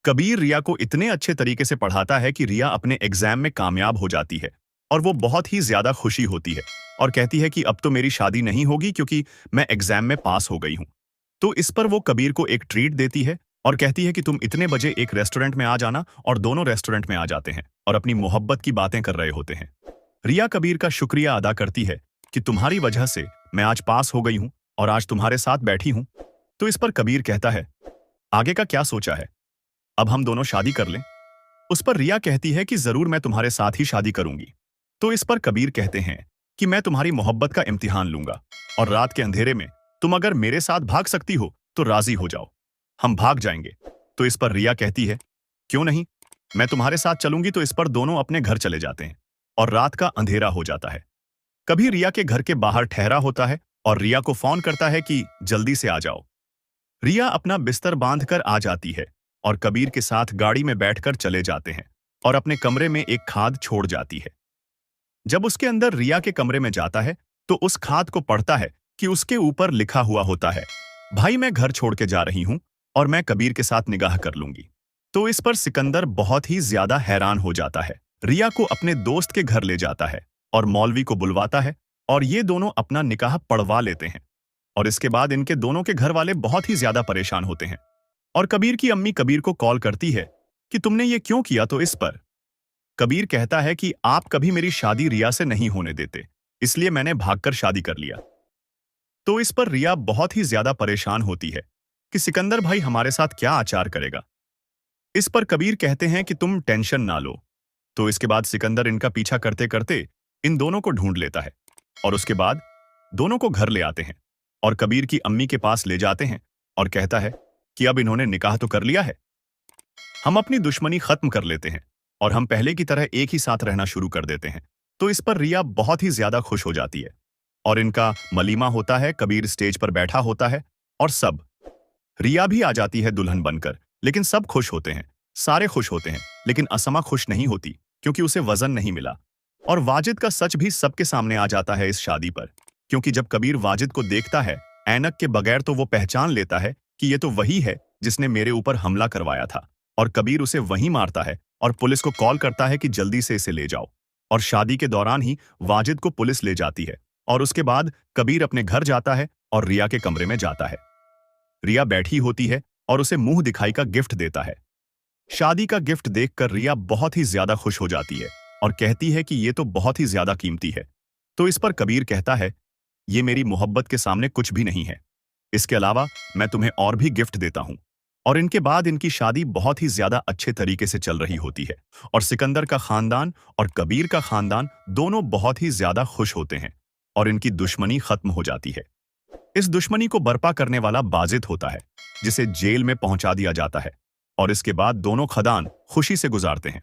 कबीर रिया को इतने अच्छे तरीके से पढ़ाता है कि रिया अपने एग्जाम में कामयाब हो जाती है और वो बहुत ही ज्यादा खुशी होती है और कहती है कि अब तो मेरी शादी नहीं होगी क्योंकि मैं एग्जाम में पास हो गई हूं। तो इस पर वो कबीर को एक ट्रीट देती है और कहती है कि तुम इतने बजे एक रेस्टोरेंट में आ जाना, और दोनों रेस्टोरेंट में आ जाते हैं और अपनी मोहब्बत की बातें कर रहे होते हैं। रिया कबीर का शुक्रिया अदा करती है कि तुम्हारी वजह से मैं आज पास हो गई हूं और आज तुम्हारे साथ बैठी हूं। तो इस पर कबीर कहता है, आगे का क्या सोचा है, अब हम दोनों शादी कर लें? उस पर रिया कहती है कि जरूर मैं तुम्हारे साथ ही शादी करूंगी। तो इस पर कबीर कहते हैं कि मैं तुम्हारी मोहब्बत का इम्तिहान लूंगा और रात के अंधेरे में तुम अगर मेरे साथ भाग सकती हो तो राजी हो जाओ, हम भाग जाएंगे। तो इस पर रिया कहती है, क्यों नहीं, मैं तुम्हारे साथ चलूंगी। तो इस पर दोनों अपने घर चले जाते हैं और रात का अंधेरा हो जाता है। कभी रिया के घर के बाहर ठहरा होता है और रिया को फोन करता है कि जल्दी से आ जाओ। रिया अपना बिस्तर बांधकर आ जाती है और कबीर के साथ गाड़ी में बैठकर चले जाते हैं और अपने कमरे में एक खाद छोड़ जाती है। जब उसके अंदर रिया के कमरे में जाता है तो उस खाद को पढ़ता है कि उसके ऊपर लिखा हुआ होता है, भाई मैं घर छोड़ के जा रही हूं और मैं कबीर के साथ निगाह कर लूंगी। तो इस पर सिकंदर बहुत ही ज्यादा हैरान हो जाता है, रिया को अपने दोस्त के घर ले जाता है और मौलवी को बुलवाता है और ये दोनों अपना निकाह पढ़वा लेते हैं। और इसके बाद इनके दोनों के घर वाले बहुत ही ज्यादा परेशान होते हैं और कबीर की अम्मी कबीर को कॉल करती है कि तुमने ये क्यों किया। तो इस पर कबीर कहता है कि आप कभी मेरी शादी रिया से नहीं होने देते, इसलिए मैंने भागकर शादी कर लिया। तो इस पर रिया बहुत ही ज्यादा परेशान होती है कि सिकंदर भाई हमारे साथ क्या आचार करेगा। इस पर कबीर कहते हैं कि तुम टेंशन ना लो। तो इसके बाद सिकंदर इनका पीछा करते करते इन दोनों को ढूंढ लेता है और उसके बाद दोनों को घर ले आते हैं और कबीर की अम्मी के पास ले जाते हैं और कहता है कि अब इन्होंने निकाह तो कर लिया है, हम अपनी दुश्मनी खत्म कर लेते हैं और हम पहले की तरह एक ही साथ रहना शुरू कर देते हैं। तो इस पर रिया बहुत ही ज्यादा खुश हो जाती है और इनका मलीमा होता है। कबीर स्टेज पर बैठा होता है और सब, रिया भी आ जाती है दुल्हन बनकर, लेकिन सब खुश होते हैं, सारे खुश होते हैं, लेकिन असमा खुश नहीं होती क्योंकि उसे वजन नहीं मिला। और वाजिद का सच भी सबके सामने आ जाता है इस शादी पर, क्योंकि जब कबीर वाजिद को देखता है ऐनक के बगैर तो वो पहचान लेता है कि ये तो वही है जिसने मेरे ऊपर हमला करवाया था। और कबीर उसे वहीं मारता है और पुलिस को कॉल करता है कि जल्दी से इसे ले जाओ। और शादी के दौरान ही वाजिद को पुलिस ले जाती है और उसके बाद कबीर अपने घर जाता है और रिया के कमरे में जाता है। रिया बैठी होती है और उसे मुंह दिखाई का गिफ्ट देता है। शादी का गिफ्ट देखकर रिया बहुत ही ज्यादा खुश हो जाती है और कहती है कि ये तो बहुत ही ज्यादा कीमती है। तो इस पर कबीर कहता है, ये मेरी मोहब्बत के सामने कुछ भी नहीं है, इसके अलावा मैं तुम्हें और भी गिफ्ट देता हूं। और इनके बाद इनकी शादी बहुत ही ज्यादा अच्छे तरीके से चल रही होती है और सिकंदर का खानदान और कबीर का खानदान दोनों बहुत ही ज्यादा खुश होते हैं और इनकी दुश्मनी खत्म हो जाती है। इस दुश्मनी को बर्पा करने वाला बाजिद होता है जिसे जेल में पहुंचा दिया जाता है और इसके बाद दोनों खदान खुशी से गुजारते हैं।